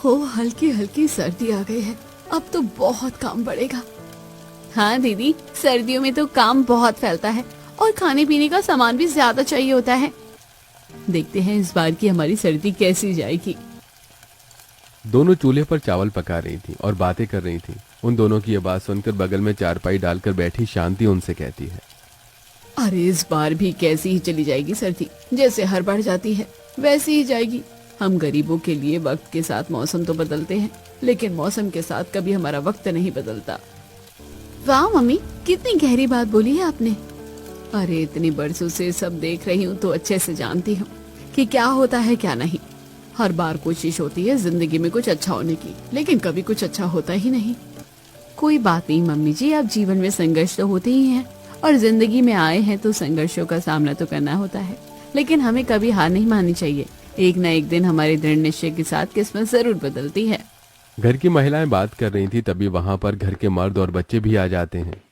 ओहो, हल्की हल्की सर्दी आ गई है। अब तो बहुत काम बढ़ेगा। हाँ दीदी, सर्दियों में तो काम बहुत फैलता है और खाने पीने का सामान भी ज्यादा चाहिए होता है। देखते हैं इस बार की हमारी सर्दी कैसी जाएगी। दोनों चूल्हे पर चावल पका रही थी और बातें कर रही थी। उन दोनों की ये बात सुनकर बगल में चारपाई डालकर बैठी शांति उनसे कहती है, अरे इस बार भी कैसी ही चली जाएगी सर्दी। जैसे हर बार जाती है वैसी ही जाएगी। हम गरीबों के लिए वक्त के साथ मौसम तो बदलते हैं, लेकिन मौसम के साथ कभी हमारा वक्त नहीं बदलता। वाह मम्मी, कितनी गहरी बात बोली है आपने। अरे इतनी बरसों से सब देख रही हूँ तो अच्छे से जानती हूँ कि क्या होता है क्या नहीं। हर बार कोशिश होती है जिंदगी में कुछ अच्छा होने की, लेकिन कभी कुछ अच्छा होता ही नहीं। कोई बात नहीं मम्मी जी, अब जीवन में संघर्ष तो होते ही हैं और जिंदगी में आए हैं तो संघर्षों का सामना तो करना होता है, लेकिन हमें कभी हार नहीं माननी चाहिए। एक न एक दिन हमारे दृढ़ निश्चय के साथ किस्मत जरूर बदलती है। घर की महिलाएं बात कर रही थी, तभी वहां पर घर के मर्द और बच्चे भी आ जाते हैं।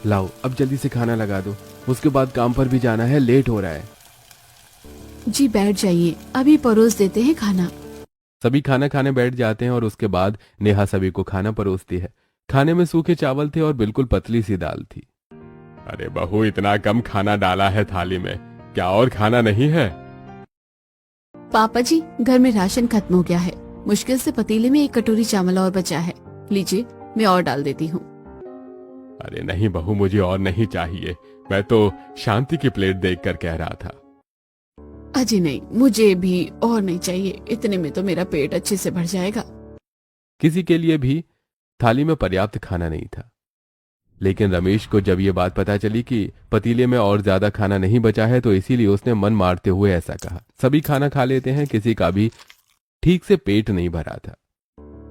लाओ अब जल्दी से खाना लगा दो, उसके बाद काम पर भी जाना है, लेट हो रहा है। जी बैठ जाइए, अभी परोस देते हैं खाना। सभी खाना खाने बैठ जाते हैं और उसके बाद नेहा सभी को खाना परोसती है। खाने में सूखे चावल थे और बिल्कुल पतली सी दाल थी। अरे बहू, इतना कम खाना डाला है थाली में, क्या और खाना नहीं है? पापा जी, घर में राशन खत्म हो गया है। मुश्किल से पतीले में एक कटोरी चावल और बचा है। लीजिए, मैं और डाल देती हूँ। अरे नहीं बहू, मुझे और नहीं चाहिए। मैं तो शांति की प्लेट देखकर कह रहा था। अजी नहीं, मुझे भी और नहीं चाहिए। इतने में तो मेरा पेट अच्छे से भर जाएगा। किसी के लिए भी थाली में पर्याप्त खाना नहीं था, लेकिन रमेश को जब ये बात पता चली कि पतीले में और ज्यादा खाना नहीं बचा है, तो इसीलिए उसने मन मारते हुए ऐसा कहा। सभी खाना खा लेते हैं, किसी का भी ठीक से पेट नहीं भरा था।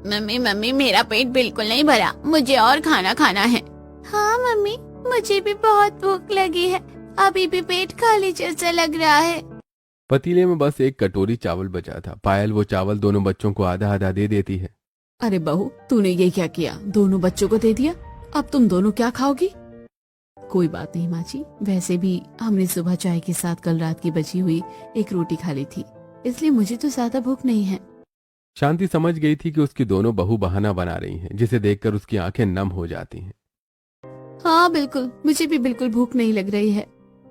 मम्मी मम्मी, मेरा पेट बिल्कुल नहीं भरा, मुझे और खाना खाना है। हाँ मम्मी, मुझे भी बहुत भूख लगी है, अभी भी पेट खाली जैसा लग रहा है। पतीले में बस एक कटोरी चावल बचा था। पायल वो चावल दोनों बच्चों को आधा आधा दे देती है। अरे बहू, तूने ये क्या किया? दोनों बच्चों को दे दिया, अब तुम दोनों क्या खाओगी? कोई बात नहीं माँ जी, वैसे भी हमने सुबह चाय के साथ कल रात की बची हुई एक रोटी खा ली थी, इसलिए मुझे तो ज्यादा भूख नहीं है। शांति समझ गई थी कि उसकी दोनों बहू बहाना बना रही हैं, जिसे देखकर उसकी आंखें नम हो जाती हैं। हाँ बिल्कुल, मुझे भी बिल्कुल भूख नहीं लग रही है।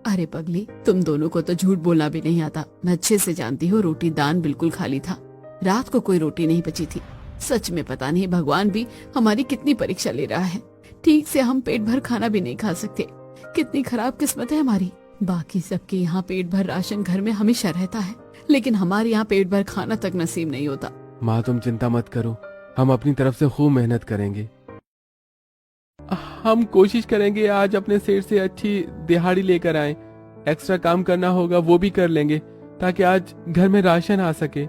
अरे पगली, तुम दोनों को तो झूठ बोलना भी नहीं आता। मैं अच्छे से जानती हूँ रोटी दान बिल्कुल खाली था, रात को कोई रोटी नहीं बची थी। सच में पता नहीं भगवान भी हमारी कितनी परीक्षा ले रहा है। ठीक से हम पेट भर खाना भी नहीं खा सकते। कितनी खराब किस्मत है हमारी। बाकी सबके यहाँ पेट भर राशन घर में हमेशा रहता है, लेकिन हमारे यहाँ पेट भर खाना तक नसीब नहीं होता। माँ तुम चिंता मत करो, हम अपनी तरफ से खूब मेहनत करेंगे। हम कोशिश करेंगे आज अपने सेठ से अच्छी दिहाड़ी लेकर आए। एक्स्ट्रा काम करना होगा वो भी कर लेंगे, ताकि आज घर में राशन आ सके।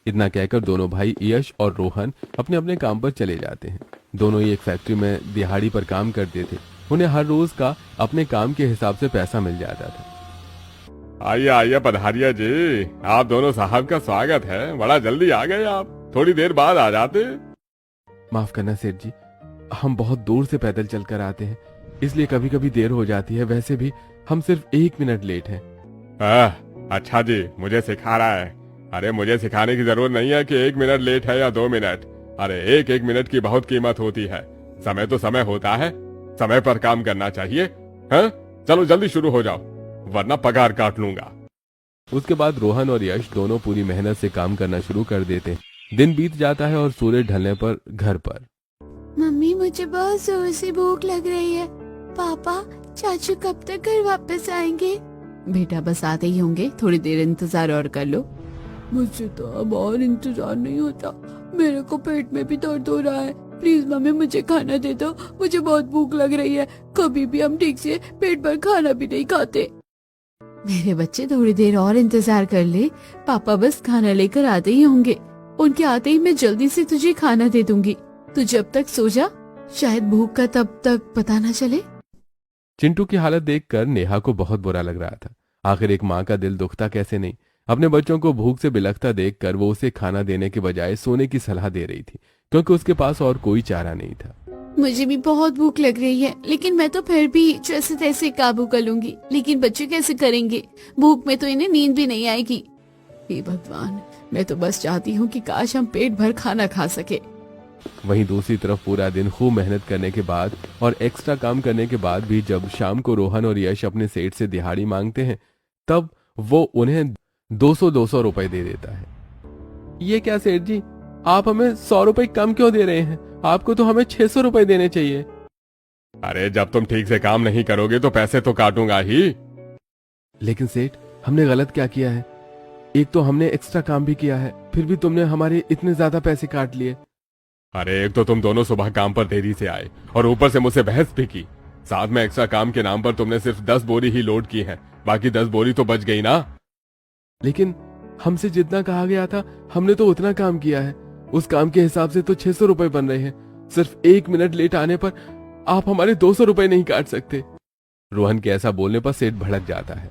इतना कहकर दोनों भाई यश और रोहन अपने अपने काम पर चले जाते हैं। दोनों ही एक फैक्ट्री में दिहाड़ी पर काम करते थे। उन्हें हर रोज का अपने काम के हिसाब से पैसा मिल जाता था। आइए आइए पधारिया जी, आप दोनों साहब का स्वागत है। बड़ा जल्दी आ गए आप, थोड़ी देर बाद आ जाते। माफ करना सेठ जी, हम बहुत दूर से पैदल चलकर आते हैं, इसलिए कभी कभी देर हो जाती है। वैसे भी हम सिर्फ 1 मिनट लेट हैं। अच्छा जी, मुझे सिखा रहा है। अरे मुझे सिखाने की जरूरत नहीं है कि 1 मिनट लेट है या 2 मिनट। अरे एक एक मिनट की बहुत कीमत होती है। समय तो समय होता है, समय पर काम करना चाहिए। हाँ चलो जल्दी शुरू हो जाओ, वरना पगार काट लूंगा। उसके बाद रोहन और यश दोनों पूरी मेहनत से काम करना शुरू कर देते। दिन बीत जाता है और सूरज ढलने पर घर पर। मम्मी, मुझे बहुत जोर से भूख लग रही है। पापा, चाचू कब तक घर वापस आएंगे? बेटा बस आते ही होंगे, थोड़ी देर इंतजार और कर लो। मुझे तो अब और इंतजार नहीं होता, मेरे को पेट में भी दर्द हो रहा है। प्लीज मम्मी, मुझे खाना दे दो, मुझे बहुत भूख लग रही है। कभी भी हम ठीक से पेट भर खाना भी नहीं खाते। मेरे बच्चे, थोड़ी देर और इंतजार कर ले, पापा बस खाना लेकर आते ही होंगे। उनके आते ही मैं जल्दी से तुझे खाना दे दूंगी। तू जब तक सो जा, शायद भूख का तब तक पता न चले। चिंटू की हालत देखकर नेहा को बहुत बुरा लग रहा था। आखिर एक माँ का दिल दुखता कैसे नहीं। अपने बच्चों को भूख से बिलखता देखकर वो उसे खाना देने के बजाय सोने की सलाह दे रही थी, क्योंकि उसके पास और कोई चारा नहीं था। मुझे भी बहुत भूख लग रही है, लेकिन मैं तो फिर भी जैसे तैसे काबू कर लूंगी। लेकिन बच्चे कैसे करेंगे? भूख में तो इन्हें नींद भी नहीं आएगी। हे भगवान, मैं तो बस चाहती हूँ कि काश हम पेट भर खाना खा सके। वहीं दूसरी तरफ पूरा दिन खूब मेहनत करने के बाद और एक्स्ट्रा काम करने के बाद भी जब शाम को रोहन और यश अपने सेठ से दिहाड़ी मांगते हैं, तब वो उन्हें 200 रुपए दे देता है। ये क्या सेठ जी, आप हमें 100 रुपए कम क्यों दे रहे हैं? आपको तो हमें 600 रुपए देने चाहिए। अरे जब तुम ठीक से काम नहीं करोगे तो पैसे तो काटूंगा ही। लेकिन सेठ, हमने गलत क्या किया है? एक तो हमने एक्स्ट्रा काम भी किया है, फिर भी तुमने हमारे इतने ज्यादा पैसे काट लिए। अरे एक तो तुम दोनों सुबह काम पर देरी से आए और ऊपर से मुझसे बहस भी की। साथ में एक्स्ट्रा काम के नाम पर तुमने सिर्फ 10 बोरी ही लोड की है, बाकी 10 बोरी तो बच गई ना। लेकिन हमसे जितना कहा गया था हमने तो उतना काम किया है। उस काम के हिसाब से तो 600 रुपए बन रहे हैं। सिर्फ 1 मिनट लेट आने पर आप हमारे 200 रुपए नहीं काट सकते। रोहन के ऐसा बोलने पर सेठ भड़क जाता है।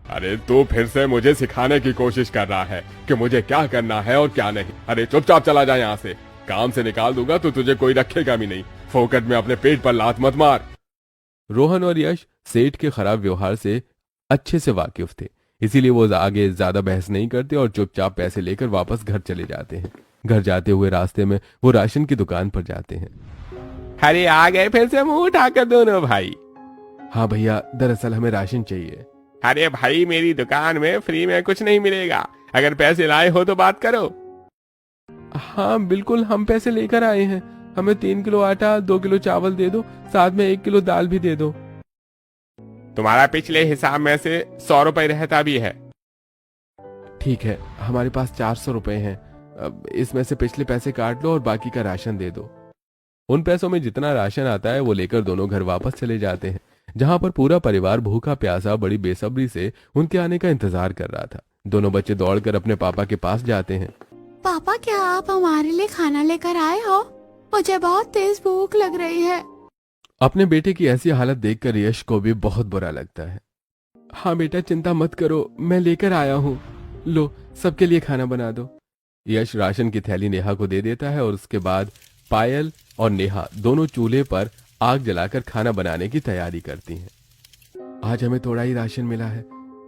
अरे तू फिर से मुझे सिखाने की कोशिश कर रहा है कि मुझे क्या करना है और क्या नहीं। अरे चुपचाप चला जा यहाँ से, काम से निकाल दूंगा तो तुझे कोई रखेगा भी नहीं। फोकट में अपने पेट पर लात मत मार। रोहन और यश सेठ के खराब व्यवहार से अच्छे से वाकिफ थे, इसीलिए वो आगे ज्यादा बहस नहीं करते और चुपचाप पैसे लेकर वापस घर चले जाते हैं। घर जाते हुए रास्ते में वो राशन की दुकान पर जाते हैं। अरे आ गए फिर से मुंह उठाकर दोनों भाई। हाँ भैया, दरअसल हमें राशन चाहिए। अरे भाई, मेरी दुकान में फ्री में कुछ नहीं मिलेगा। अगर पैसे लाए हो तो बात करो। हाँ बिल्कुल, हम पैसे लेकर आए हैं। हमें 3 किलो आटा, 2 किलो चावल दे दो, साथ में 1 किलो दाल भी दे दो। तुम्हारा पिछले हिसाब में से 100 रुपए रहता भी है। ठीक है, हमारे पास 400 रुपए हैं। अब इसमें से पिछले पैसे काट लो और बाकी का राशन दे दो। उन पैसों में जितना राशन आता है वो लेकर दोनों घर वापस चले जाते हैं, जहां पर पूरा परिवार भूखा प्यासा बड़ी बेसब्री से उनके आने का इंतजार कर रहा था। दोनों बच्चे दौड़कर अपने पापा के पास जाते हैं। पापा, क्या आप हमारे लिए खाना लेकर आए हो? मुझे बहुत तेज भूख लग रही है। अपने बेटे की ऐसी हालत देखकर यश को भी बहुत बुरा लगता है। हाँ बेटा, चिंता मत करो, मैं लेकर आया हूँ। लो, सबके लिए खाना बना दो। यश राशन की थैली नेहा को दे देता है और उसके बाद पायल और नेहा दोनों चूल्हे पर आग जलाकर खाना बनाने की तैयारी करती हैं। आज हमें थोड़ा ही राशन मिला है,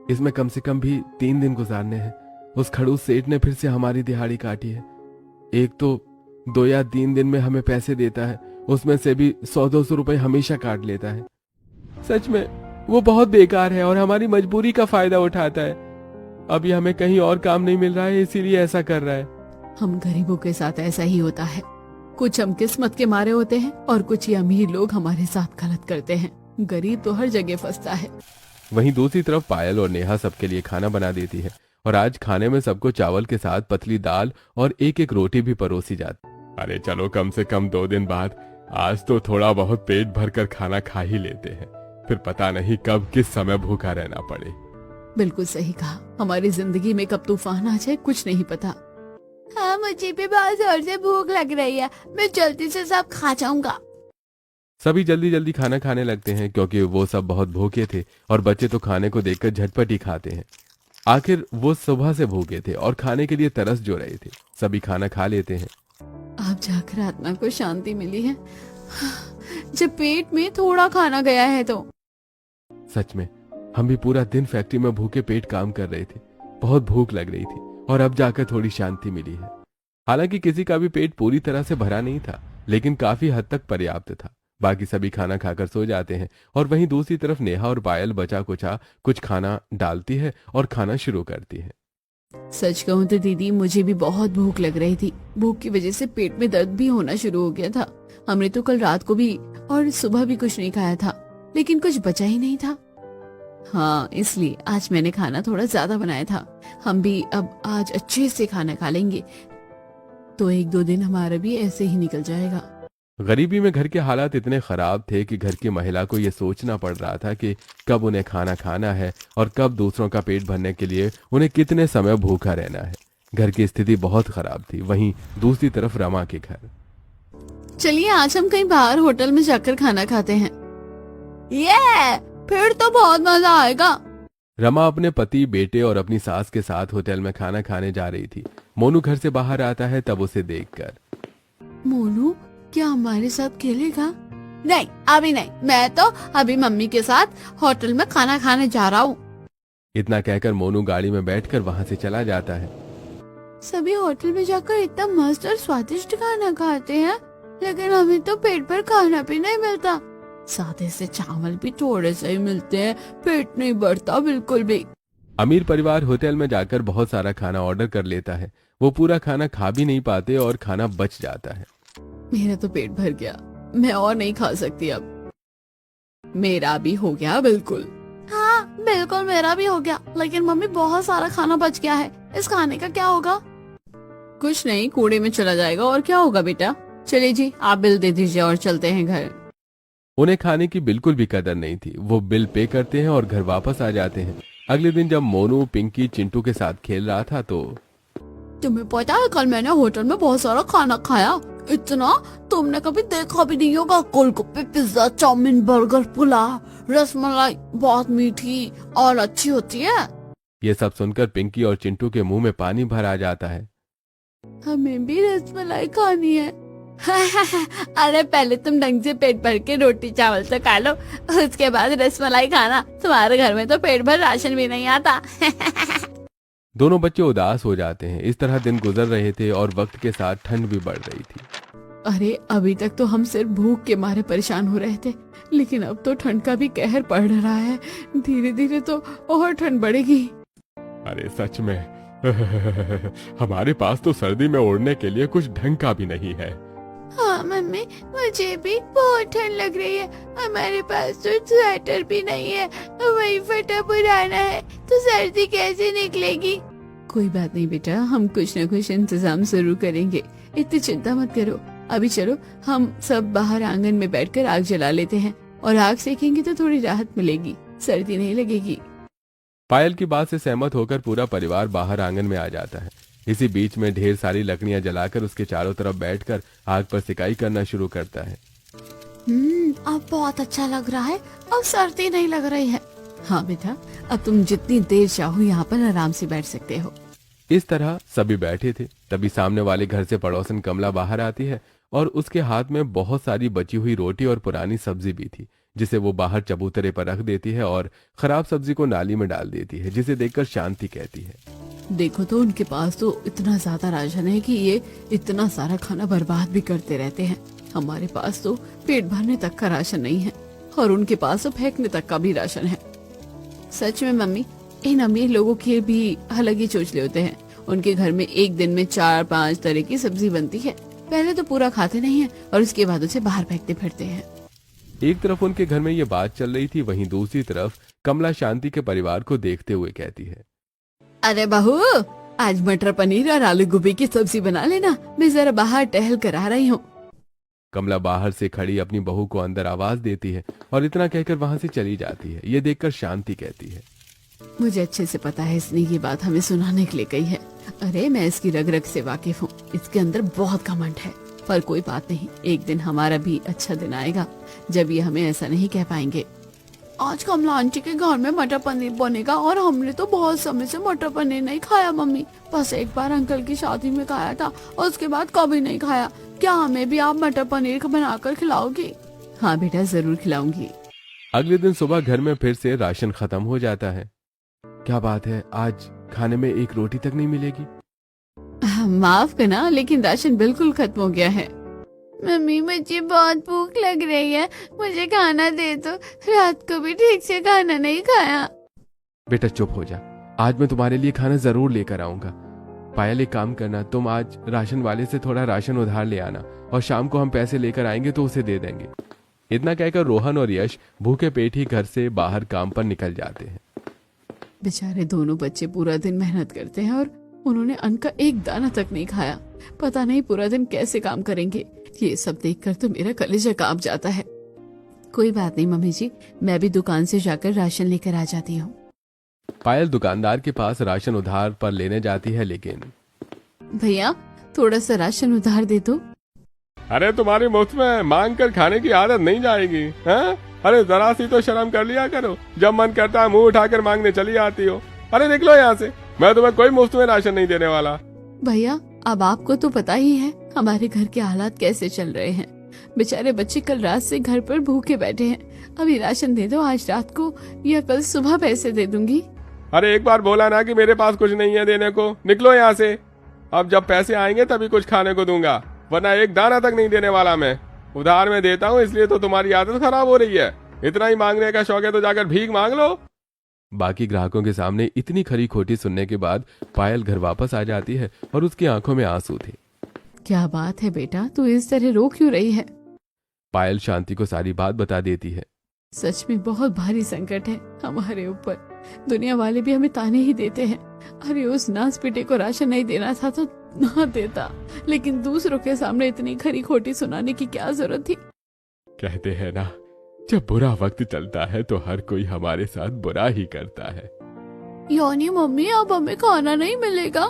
इसमें कम से कम भी 3 दिन गुजारने हैं। उस खड़ूस सेठ ने फिर से हमारी दिहाड़ी काटी है। एक तो 2 या 3 दिन में हमें पैसे देता है, उसमें से भी 100-200 रुपए हमेशा काट लेता है। सच में वो बहुत बेकार है और हमारी मजबूरी का फायदा उठाता है। अभी हमें कहीं और काम नहीं मिल रहा है, इसीलिए ऐसा कर रहा है। हम गरीबों के साथ ऐसा ही होता है। कुछ हम किस्मत के मारे होते हैं और कुछ ये अमीर लोग हमारे साथ गलत करते हैं। गरीब तो हर जगह फंसता है। वहीं दूसरी तरफ पायल और नेहा सबके लिए खाना बना देती है और आज खाने में सबको चावल के साथ पतली दाल और 1-1 रोटी भी परोसी जाती। अरे चलो, कम से कम 2 दिन बाद आज तो थोड़ा बहुत पेट भरकर खाना खा ही लेते हैं, फिर पता नहीं कब किस समय भूखा रहना पड़े। बिल्कुल सही कहा, हमारी जिंदगी में कब तूफान आ जाए कुछ नहीं पता। हाँ, मुझे भी बहुत जोर से भूख लग रही है, मैं जल्दी से सब खा जाऊंगा। सभी जल्दी जल्दी खाना खाने लगते हैं क्योंकि वो सब बहुत भूखे थे और बच्चे तो खाने को देखकर झटपट ही खाते हैं। आखिर वो सुबह से भूखे थे और खाने के लिए तरस जो रहे थे। सभी खाना खा लेते हैं। आप जाकर आत्मा को शांति मिली है, जब पेट में थोड़ा खाना गया है तो। सच में हम भी पूरा दिन फैक्ट्री में भूखे पेट काम कर रहे थे, बहुत भूख लग रही थी और अब जाकर थोड़ी शांति मिली है। हालांकि किसी का भी पेट पूरी तरह से भरा नहीं था, लेकिन काफी हद तक पर्याप्त था। बाकी सभी खाना खाकर सो जाते हैं और वहीं दूसरी तरफ नेहा और पायल बचा कुचा कुछ खाना डालती है और खाना शुरू करती है। सच कहूँ तो दीदी, मुझे भी बहुत भूख लग रही थी। भूख की वजह से पेट में दर्द भी होना शुरू हो गया था। हमने तो कल रात को भी और सुबह भी कुछ नहीं खाया था, लेकिन कुछ बचा ही नहीं था। हाँ, इसलिए आज मैंने खाना थोड़ा ज्यादा बनाया था। हम भी अब आज अच्छे से खाना खा लेंगे, तो 1-2 दिन हमारा भी ऐसे ही निकल जाएगा। गरीबी में घर के हालात इतने खराब थे कि घर की महिला को यह सोचना पड़ रहा था कि कब उन्हें खाना खाना है और कब दूसरों का पेट भरने के लिए उन्हें कितने समय भूखा रहना है। घर की स्थिति बहुत खराब थी। वहीं दूसरी तरफ रमा के घर। चलिए आज हम कहीं बाहर होटल में जाकर खाना खाते हैं। ये फिर तो बहुत मजा आएगा। रमा अपने पति, बेटे और अपनी सास के साथ होटल में खाना खाने जा रही थी। मोनू घर से बाहर आता है तब उसे देखकर। मोनू, क्या हमारे साथ खेलेगा? नहीं, अभी नहीं, मैं तो अभी मम्मी के साथ होटल में खाना खाने जा रहा हूँ। इतना कहकर मोनू गाड़ी में बैठकर वहाँ से चला जाता है। सभी होटल में जाकर इतना मस्त और स्वादिष्ट खाना खाते हैं, लेकिन हमें तो पेट भर खाना भी नहीं मिलता। सादे से चावल भी थोड़े से ही मिलते हैं, पेट नहीं भरता बिल्कुल भी। अमीर परिवार होटल में जाकर बहुत सारा खाना ऑर्डर कर लेता है। वो पूरा खाना खा भी नहीं पाते और खाना बच जाता है। मेरा तो पेट भर गया, मैं और नहीं खा सकती अब। मेरा भी हो गया बिल्कुल। हाँ बिल्कुल मेरा भी हो गया, लेकिन मम्मी बहुत सारा खाना बच गया है, इस खाने का क्या होगा? कुछ नहीं, कूड़े में चला जाएगा और क्या होगा बेटा। चलिए जी आप बिल दे दीजिए और चलते हैं घर। उन्हें खाने की बिल्कुल भी कदर नहीं थी। वो बिल पे करते हैं और घर वापस आ जाते हैं। अगले दिन जब मोनू पिंकी चिंटू के साथ खेल रहा था तो तुम्हें पता है कल मैंने होटल में बहुत सारा खाना खाया, इतना तुमने कभी देखा भी नहीं होगा। Golgappe, pizza, chowmein, burger, pulao, rasmalai बहुत मीठी और अच्छी होती है। ये सब सुनकर पिंकी और चिंटू के मुंह में पानी भर आ जाता है। हमें भी रसमलाई खानी है। अरे पहले तुम ढंग से पेट भर के रोटी चावल तो खा लो, उसके बाद रसमलाई खाना। तुम्हारे घर में तो पेट भर राशन भी नहीं आता। दोनों बच्चे उदास हो जाते हैं। इस तरह दिन गुजर रहे थे और वक्त के साथ ठंड भी बढ़ रही थी। अरे अभी तक तो हम सिर्फ भूख के मारे परेशान हो रहे थे, लेकिन अब तो ठंड का भी कहर पड़ रहा है। धीरे धीरे तो और ठंड बढ़ेगी। अरे सच में हमारे पास तो सर्दी में ओढ़ने के लिए कुछ ढंग का भी नहीं है। हाँ मम्मी, मुझे भी बहुत ठंड लग रही है। हमारे पास तो स्वेटर भी नहीं है, वही फटा पुराना है, तो सर्दी कैसे निकलेगी? कोई बात नहीं बेटा, हम कुछ न कुछ इंतजाम जरूर करेंगे, इतनी चिंता मत करो। अभी चलो हम सब बाहर आंगन में बैठकर आग जला लेते हैं, और आग सेकेंगे तो थोड़ी राहत मिलेगी, सर्दी नहीं लगेगी। पायल की बात से सहमत होकर पूरा परिवार बाहर आंगन में आ जाता है। इसी बीच में ढेर सारी लकड़ियां जलाकर उसके चारों तरफ बैठकर आग पर सिकाई करना शुरू करता है। अब बहुत अच्छा लग रहा है, अब सर्दी नहीं लग रही है। हाँ बेटा, अब तुम जितनी देर चाहो यहाँ पर आराम से बैठ सकते हो। इस तरह सभी बैठे थे। तभी सामने वाले घर से पड़ोसन कमला बाहर आती है और उसके हाथ में बहुत सारी बची हुई रोटी और पुरानी सब्जी भी थी, जिसे वो बाहर चबूतरे पर रख देती है और खराब सब्जी को नाली में डाल देती है, जिसे देखकर शांति कहती है, देखो तो उनके पास तो इतना ज्यादा राशन है कि ये इतना सारा खाना बर्बाद भी करते रहते हैं। हमारे पास तो पेट भरने तक का राशन नहीं है, और उनके पास तो फेंकने तक का भी राशन है। सच में मम्मी, इन अमीर लोगों के भी अलग ही चोचले होते हैं। उनके घर में एक दिन में 4-5 तरह की सब्जी बनती है। पहले तो पूरा खाते नहीं है और उसके बाद उसे बाहर फेंकते फिरते हैं। एक तरफ उनके घर में ये बात चल रही थी, वहीं दूसरी तरफ कमला शांति के परिवार को देखते हुए कहती है, अरे बहू, आज मटर पनीर और आलू गोभी की सब्जी बना लेना, मैं जरा बाहर टहल कर आ रही हूँ। कमला बाहर से खड़ी अपनी बहू को अंदर आवाज देती है और इतना कहकर वहां से चली जाती है। ये देखकर शांति कहती है, मुझे अच्छे से पता है इसने ये बात हमें सुनाने के लिए कही है। अरे मैं इसकी रग रग से वाकिफ हूँ, इसके अंदर बहुत घमंड है। पर कोई बात नहीं, एक दिन हमारा भी अच्छा दिन आएगा जब ये हमें ऐसा नहीं कह पाएंगे। आज कमला आंटी के घर में मटर पनीर बनेगा, और हमने तो बहुत समय से मटर पनीर नहीं खाया मम्मी। बस एक बार अंकल की शादी में खाया था और उसके बाद कभी नहीं खाया। क्या हमें भी आप मटर पनीर बनाकर खिलाओगी? हाँ बेटा, जरूर खिलाऊंगी। अगले दिन सुबह घर में फिर से राशन खत्म हो जाता है। क्या बात है, आज खाने में एक रोटी तक नहीं मिलेगी? माफ करना, लेकिन राशन बिल्कुल खत्म हो गया है। मम्मी, मुझे बहुत भूख लग रही है, मुझे खाना दे दो। रात को भी ठीक से खाना नहीं खाया। बेटा चुप हो जा, आज मैं तुम्हारे लिए खाना जरूर लेकर आऊंगा। पायल, एक काम करना, तुम आज राशन वाले से थोड़ा राशन उधार ले आना, और शाम को हम पैसे लेकर आएंगे तो उसे दे देंगे। इतना कहकर रोहन और यश भूखे पेट ही घर से बाहर काम पर निकल जाते हैं। बेचारे दोनों बच्चे पूरा दिन मेहनत करते हैं और उन्होंने अन्न का एक दाना तक नहीं खाया। पता नहीं पूरा दिन कैसे काम करेंगे। ये सब देखकर तो मेरा कलेजा कांप जाता है। कोई बात नहीं मम्मी जी, मैं भी दुकान से जाकर राशन लेकर आ जाती हूँ। पायल दुकानदार के पास राशन उधार पर लेने जाती है, लेकिन भैया थोड़ा सा राशन उधार दे दो। अरे तुम्हारी मुफ्त में मांग कर खाने की आदत नहीं जाएगी, हैं? अरे जरा सी तो शर्म कर लिया करो, जब मन करता है मुंह उठाकर मांगने चली आती हो। अरे निकलो यहाँ से, मैं तुम्हें कोई मुफ्त में राशन नहीं देने वाला। भैया अब आपको तो पता ही है हमारे घर के हालात कैसे चल रहे हैं। बेचारे बच्चे कल रात से घर पर भूखे बैठे हैं। अभी राशन दे दो, आज रात को या कल सुबह पैसे दे दूंगी। अरे एक बार बोला ना कि मेरे पास कुछ नहीं है देने को, निकलो यहाँ से। अब जब पैसे आएंगे तभी कुछ खाने को दूंगा, वरना एक दाना तक नहीं देने वाला मैं। उधार में देता हूँ इसलिए तो तुम्हारी आदत खराब हो रही है। इतना ही मांगने का शौक है तो जाकर भीख मांग लो। बाकी ग्राहकों के सामने इतनी खरी खोटी सुनने के बाद पायल घर वापस आ जाती है और उसकी आंखों में आंसू थे। क्या बात है बेटा, तू इस तरह रो क्यों रही है? पायल शांति को सारी बात बता देती है। सच में बहुत भारी संकट है हमारे ऊपर। दुनिया वाले भी हमें ताने ही देते हैं। अरे उस नास बेटे को राशन नहीं देना था तो ना देता, लेकिन दूसरों के सामने इतनी खरी खोटी सुनाने की क्या जरूरत थी। कहते हैं ना, जब बुरा वक्त चलता है तो हर कोई हमारे साथ बुरा ही करता है। यानी मम्मी अब हमें खाना नहीं मिलेगा?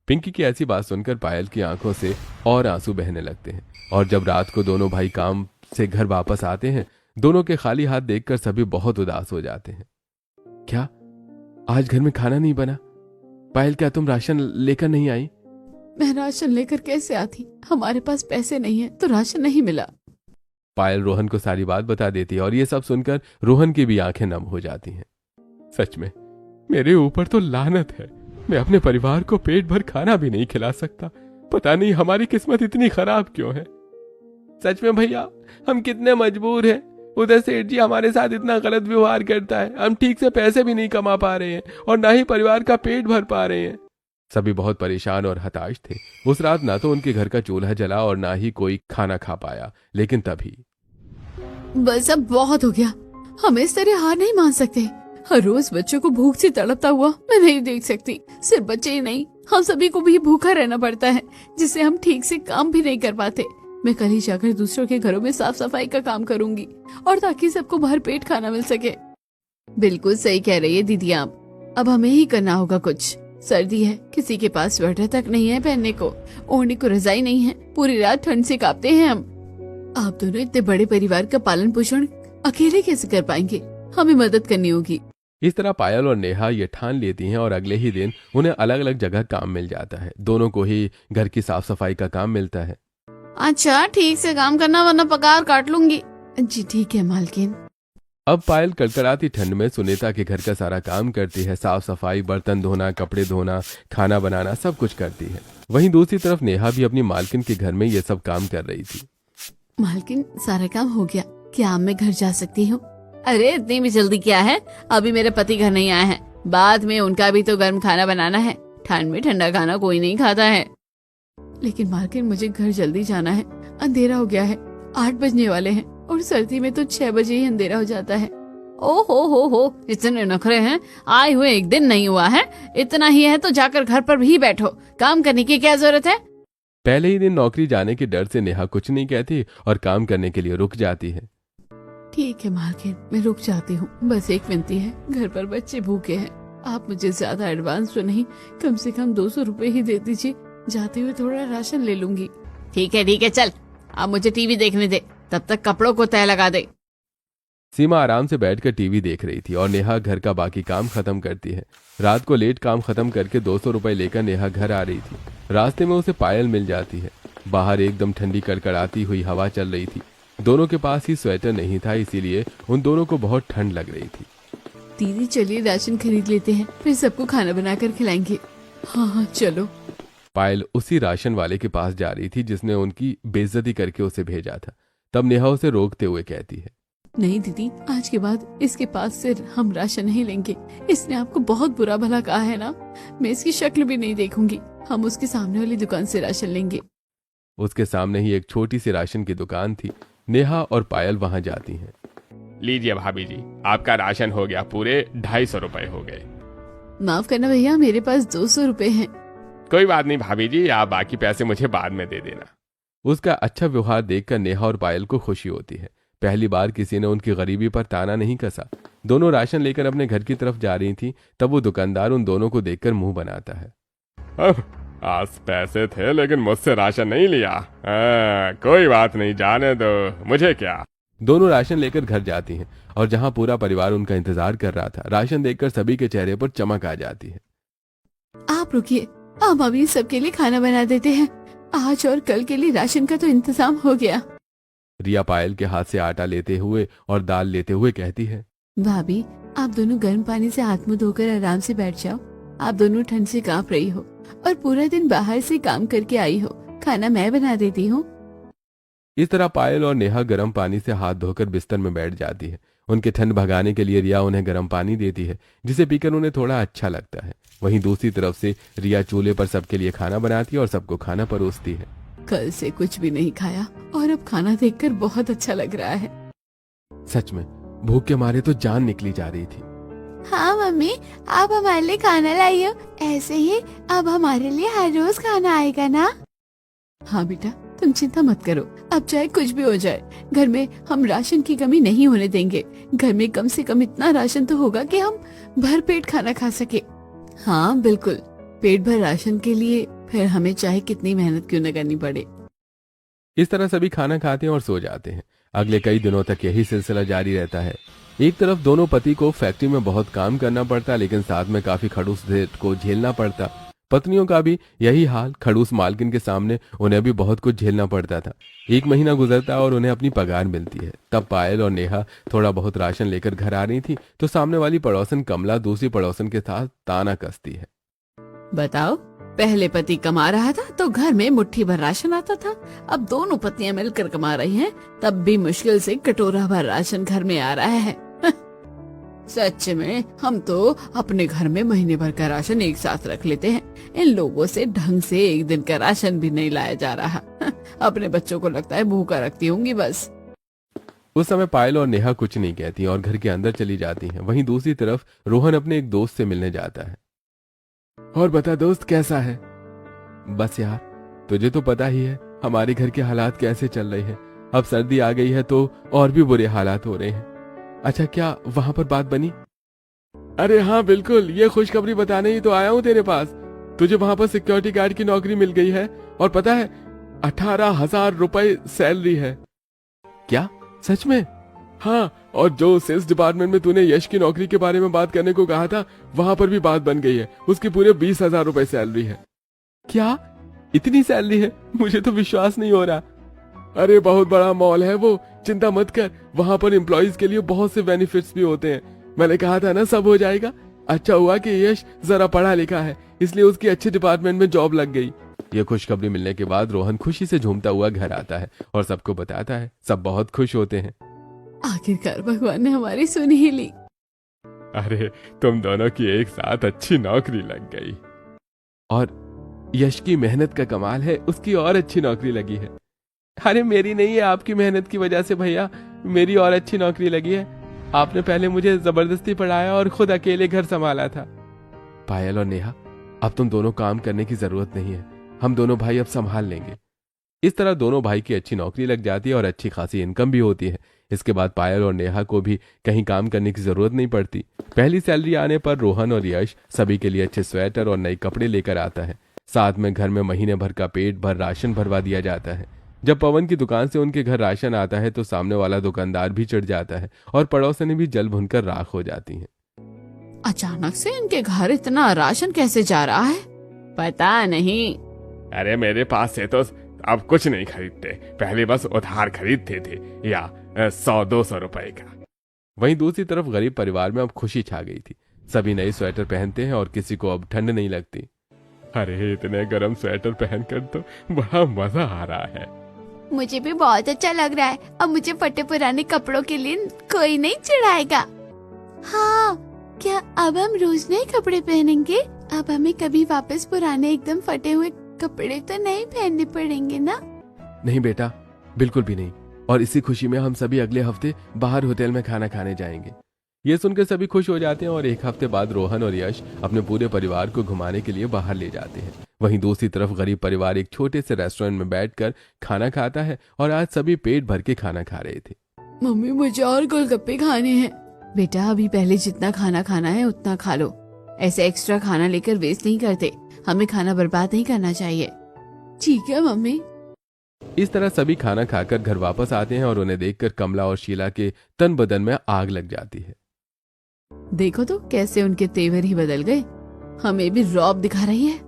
पिंकी की ऐसी बात सुनकर पायल की आंखों से और आंसू बहने लगते हैं। और जब रात को दोनों भाई काम से घर वापस आते हैं, दोनों के खाली हाथ देखकर सभी बहुत उदास हो जाते हैं। क्या आज घर में खाना नहीं बना? पायल, क्या तुम राशन लेकर नहीं आई? मैं राशन लेकर कैसे आती? हमारे पास पैसे नहीं है तो राशन नहीं मिला। पायल रोहन को सारी बात बता देती है और ये सब सुनकर रोहन की भी आंखें नम हो जाती हैं। सच में मेरे ऊपर तो लानत है। मैं अपने परिवार को पेट भर खाना भी नहीं खिला सकता। पता नहीं हमारी किस्मत इतनी खराब क्यों है। सच में भैया, हम कितने मजबूर हैं। उधर सेठ जी हमारे साथ इतना गलत व्यवहार करता है, हम ठीक से पैसे भी नहीं कमा पा रहे हैं और ना ही परिवार का पेट भर पा रहे हैं। सभी बहुत परेशान और हताश थे। उस रात ना तो उनके घर का चूल्हा जला और ना ही कोई खाना खा पाया। लेकिन तभी बस अब बहुत हो गया। हम इस तरह हार नहीं मान सकते। हर रोज बच्चों को भूख से तड़पता हुआ मैं नहीं देख सकती। सिर्फ बच्चे ही नहीं, हम सभी को भी भूखा रहना पड़ता है, जिससे हम ठीक से काम भी नहीं कर पाते। मैं कल ही जाकर दूसरों के घरों में साफ सफाई का काम करूंगी, और ताकि सबको भर पेट खाना मिल सके। बिल्कुल सही कह रही है दीदी आप। अब हमें ही करना होगा कुछ। सर्दी है, किसी के पास स्वेटर तक नहीं है पहनने को, ओढ़ने को रजाई नहीं है, पूरी रात ठंड से कांपते हैं हम। आप दोनों इतने बड़े परिवार का पालन पोषण अकेले कैसे कर पाएंगे? हमें मदद करनी होगी। इस तरह पायल और नेहा ये ठान लेती हैं और अगले ही दिन उन्हें अलग अलग जगह काम मिल जाता है। दोनों को ही घर की साफ सफाई का काम मिलता है। अच्छा, ठीक से काम करना वरना पगार काट लूंगी। जी ठीक है मालकिन। अब पायल कड़कड़ाती ठंड में सुनीता के घर का सारा काम करती है। साफ सफाई, बर्तन धोना, कपड़े धोना, खाना बनाना, सब कुछ करती है। वहीं दूसरी तरफ नेहा भी अपनी मालकिन के घर में ये सब काम कर रही थी। मालकिन, सारा काम हो गया, क्या अब मैं घर जा सकती हूँ? अरे इतनी भी जल्दी क्या है? अभी मेरे पति घर नहीं आए हैं, बाद में उनका भी तो गर्म खाना बनाना है। ठंड में ठंडा खाना कोई नहीं खाता है। लेकिन मालकिन, मुझे घर जल्दी जाना है। अंधेरा हो गया है, 8 बजने वाले हैं, और सर्दी में तो 6 बजे ही अंधेरा हो जाता है। ओ हो, इतने नखरे हैं। आए हुए एक दिन नहीं हुआ है, इतना ही है तो जाकर घर पर भी बैठो। काम करने की क्या जरूरत है? पहले ही दिन नौकरी जाने के डर से नेहा कुछ नहीं कहती और काम करने के लिए रुक जाती है। ठीक है मालकिन, मैं रुक जाती हूँ। बस एक विनती है, घर पर बच्चे भूखे हैं। आप मुझे ज्यादा एडवांस तो नहीं, कम से कम 200 रुपए ही दे दीजिए। जाते हुए थोड़ा राशन ले लूंगी। ठीक है, चल अब मुझे टीवी देखने दे, तब तक कपड़ों को तय लगा दे। सीमा आराम से बैठकर टीवी देख रही थी और नेहा घर का बाकी काम खत्म करती है। रात को लेट काम खत्म करके 200 रुपए लेकर नेहा घर आ रही थी। रास्ते में उसे पायल मिल जाती है। बाहर एकदम ठंडी कड़कड़ाती हुई हवा चल रही थी। दोनों के पास ही स्वेटर नहीं था, इसीलिए उन दोनों को बहुत ठंड लग रही थी। दीदी चलिए राशन खरीद लेते हैं, फिर सबको खाना बनाकर खिलाएंगे। हाँ चलो। पायल उसी राशन वाले के पास जा रही थी जिसने उनकी बेइज्जती करके उसे भेजा था। तब नेहा उसे रोकते हुए कहती है, नहीं दीदी, आज के बाद इसके पास से हम राशन नहीं लेंगे। इसने आपको बहुत बुरा भला कहा है ना। मैं इसकी शक्ल भी नहीं देखूंगी। हम उसके सामने वाली दुकान से राशन लेंगे। उसके सामने ही एक छोटी सी राशन की दुकान थी। नेहा और पायल वहां जाती हैं। लीजिए भाभी जी, आपका राशन हो गया, पूरे 250 रुपए हो गए। माफ करना भैया, मेरे पास 200 रुपए हैं। कोई बात नहीं भाभी जी, आप बाकी पैसे मुझे बाद में दे देना। उसका अच्छा व्यवहार देखकर नेहा और पायल को खुशी होती है। पहली बार किसी ने उनकी गरीबी पर ताना नहीं कसा। दोनों राशन लेकर अपने घर की तरफ जा रही थी, तब वो दुकानदार उन दोनों को देखकर मुंह बनाता है। आज पैसे थे लेकिन मुझसे राशन नहीं लिया। कोई बात नहीं, जाने दो, मुझे क्या। दोनों राशन लेकर घर जाती हैं और जहां पूरा परिवार उनका इंतजार कर रहा था, राशन देखकर सभी के चेहरे पर चमक आ जाती है। आप रुकिए, हम अभी सबके लिए खाना बना देते हैं। आज और कल के लिए राशन का तो इंतजाम हो गया। रिया पायल के हाथ से आटा लेते हुए और दाल लेते हुए कहती है, भाभी आप दोनों गर्म पानी से हाथ मुंह धोकर आराम से बैठ जाओ। आप दोनों ठंड से कांप रही हो और पूरा दिन बाहर से काम करके आई हो, खाना मैं बना देती हूँ। इस तरह पायल और नेहा गर्म पानी से हाथ धोकर बिस्तर में बैठ जाती है। उनके ठंड भगाने के लिए रिया उन्हें गर्म पानी देती है, जिसे पीकर उन्हें थोड़ा अच्छा लगता है। वहीं दूसरी तरफ से रिया चूल्हे पर सबके लिए खाना बनाती है और सबको खाना परोसती है। कल से कुछ भी नहीं खाया और अब खाना देखकर बहुत अच्छा लग रहा है। सच में भूख के मारे तो जान निकली जा रही थी। हाँ मम्मी, आप हमारे लिए खाना लाई हो, ऐसे ही अब हमारे लिए हर रोज खाना आएगा ना? हाँ बेटा, तुम चिंता मत करो, अब चाहे कुछ भी हो जाए घर में हम राशन की कमी नहीं होने देंगे। घर में कम से कम इतना राशन तो होगा कि हम भर पेट खाना खा सके। हाँ बिल्कुल, पेट भर राशन के लिए फिर हमें चाहे कितनी मेहनत क्यों न करनी पड़े। इस तरह सभी खाना खाते हैं और सो जाते हैं। अगले कई दिनों तक यही सिलसिला जारी रहता है। एक तरफ दोनों पति को फैक्ट्री में बहुत काम करना पड़ता, लेकिन साथ में काफी खड़ूस रेत को झेलना पड़ता। पत्नियों का भी यही हाल, खड़ूस मालकिन के सामने उन्हें भी बहुत कुछ झेलना पड़ता था। 1 महीना गुजरता और उन्हें अपनी पगार मिलती है। तब पायल और नेहा थोड़ा बहुत राशन लेकर घर आ रही थी तो सामने वाली पड़ोसन कमला दूसरी पड़ोसन के साथ ताना कसती है। बताओ, पहले पति कमा रहा था तो घर में मुट्ठी भर राशन आता था, अब दोनों पत्नियां मिलकर कमा रही हैं, तब भी मुश्किल से कटोरा भर राशन घर में आ रहा है। सच में हम तो अपने घर में महीने भर का राशन एक साथ रख लेते हैं, इन लोगों से ढंग से एक दिन का राशन भी नहीं लाया जा रहा। अपने बच्चों को लगता है भूखा रखती होंगी बस। उस समय पायल और नेहा कुछ नहीं कहती और घर के अंदर चली जाती हैं। वहीं दूसरी तरफ रोहन अपने एक दोस्त से मिलने जाता है। और बता दोस्त, कैसा है? बस यार, तुझे तो पता ही है हमारे घर के हालात कैसे चल रहे हैं। अब सर्दी आ गई है तो और भी बुरे हालात हो रहे हैं। अच्छा, क्या वहां पर बात बनी? अरे हाँ बिल्कुल, ये खुशखबरी बताने ही तो आया हूँ तेरे पास। तुझे वहां पर सिक्योरिटी गार्ड की नौकरी मिल गई है और पता है 18,000 रुपए सैलरी है। क्या सच में? हाँ, और जो सेल्स डिपार्टमेंट में तूने यश की नौकरी के बारे में बात करने को कहा था, वहां पर भी बात बन गई है। उसकी पूरे 20,000 रुपए सैलरी है। क्या इतनी सैलरी है? मुझे तो विश्वास नहीं हो रहा। अरे बहुत बड़ा मॉल है वो, चिंता मत कर। वहां पर एम्प्लॉइज के लिए बहुत से बेनिफिट्स भी होते हैं। मैंने कहा था ना, सब हो जाएगा। अच्छा हुआ कि यश जरा पढ़ा लिखा है, इसलिए उसकी अच्छे डिपार्टमेंट में जॉब लग गई। ये खुशखबरी मिलने के बाद रोहन खुशी से झूमता हुआ घर आता है और सबको बताता है। सब बहुत खुश होते हैं। आखिरकार भगवान ने हमारी सुन ही ली। अरे तुम दोनों की एक साथ अच्छी नौकरी लग गई। और यश की मेहनत का कमाल है, उसकी और अच्छी नौकरी लगी है। अरे मेरी नहीं है, आपकी मेहनत की वजह से भैया मेरी और अच्छी नौकरी लगी है। आपने पहले मुझे जबरदस्ती पढ़ाया और खुद अकेले घर संभाला था। पायल और नेहा, अब तुम दोनों काम करने की जरूरत नहीं है, हम दोनों भाई अब संभाल लेंगे। इस तरह दोनों भाई की अच्छी नौकरी लग जाती है और अच्छी खासी इनकम भी होती है। इसके बाद पायल और नेहा को भी कहीं काम करने की जरूरत नहीं पड़ती। पहली सैलरी आने पर रोहन और यश सभी के लिए अच्छे स्वेटर और नए कपड़े लेकर आता है। साथ में घर में महीने भर का पेट भर राशन भरवा दिया जाता है। जब पवन की दुकान से उनके घर राशन आता है तो सामने वाला दुकानदार भी चढ़ जाता है और पड़ोसन भी जल भुनकर राख हो जाती हैं। अचानक से इनके घर इतना राशन कैसे जा रहा है, पता नहीं। अरे मेरे पास से तो अब कुछ नहीं खरीदते, पहले बस उधार खरीदते थे या 100-200 रुपए का। वहीं दूसरी तरफ गरीब परिवार में अब खुशी छा गई थी। सभी नए स्वेटर पहनते हैं और किसी को अब ठंड नहीं लगती। अरे इतने गर्म स्वेटर पहनकर तो बड़ा मजा आ रहा है। मुझे भी बहुत अच्छा लग रहा है। अब मुझे फटे पुराने कपड़ों के लिए कोई नहीं चिढ़ाएगा। हाँ, क्या अब हम रोज नए कपड़े पहनेंगे? अब हमें कभी वापस पुराने एकदम फटे हुए कपड़े तो नहीं पहनने पड़ेंगे ना? नहीं बेटा, बिल्कुल भी नहीं। और इसी खुशी में हम सभी अगले हफ्ते बाहर होटल में खाना खाने जाएंगे। ये सुनकर सभी खुश हो जाते हैं और एक हफ्ते बाद रोहन और यश अपने पूरे परिवार को घुमाने के लिए बाहर ले जाते हैं। वहीं दूसरी तरफ गरीब परिवार एक छोटे से रेस्टोरेंट में बैठकर खाना खाता है और आज सभी पेट भर के खाना खा रहे थे। मम्मी, मुझे और गोलगप्पे खाने हैं। बेटा, अभी पहले जितना खाना खाना है उतना खा लो। ऐसे एक्स्ट्रा खाना लेकर वेस्ट नहीं करते, हमें खाना बर्बाद नहीं करना चाहिए। ठीक है मम्मी। इस तरह सभी खाना खाकर घर वापस आते हैं और उन्हें देखकर कमला और शीला के तन बदन में आग लग जाती है। देखो तो कैसे उनके तेवर ही बदल गए, हमें भी रौब दिखा रही है।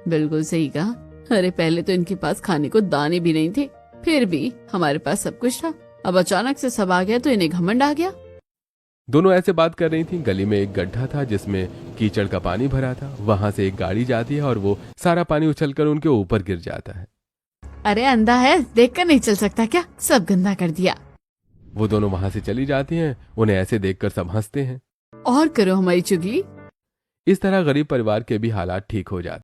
बिल्कुल सही कहा। अरे पहले तो इनके पास खाने को दाने भी नहीं थे, फिर भी हमारे पास सब कुछ था। अब अचानक से सब आ गया तो इन्हें घमंड आ गया। दोनों ऐसे बात कर रही थी। गली में एक गड्ढा था जिसमें कीचड़ का पानी भरा था। वहां से एक गाड़ी जाती है और वो सारा पानी उछलकर उनके ऊपर गिर जाता है। अरे अंधा है, देखकर नहीं चल सकता क्या? सब गंदा कर दिया। वो दोनों वहां से चली जाती हैं। उन्हें ऐसे देखकर सब हंसते हैं। और करो हमारी चुगली। इस तरह गरीब परिवार के भी हालात ठीक हो जाते।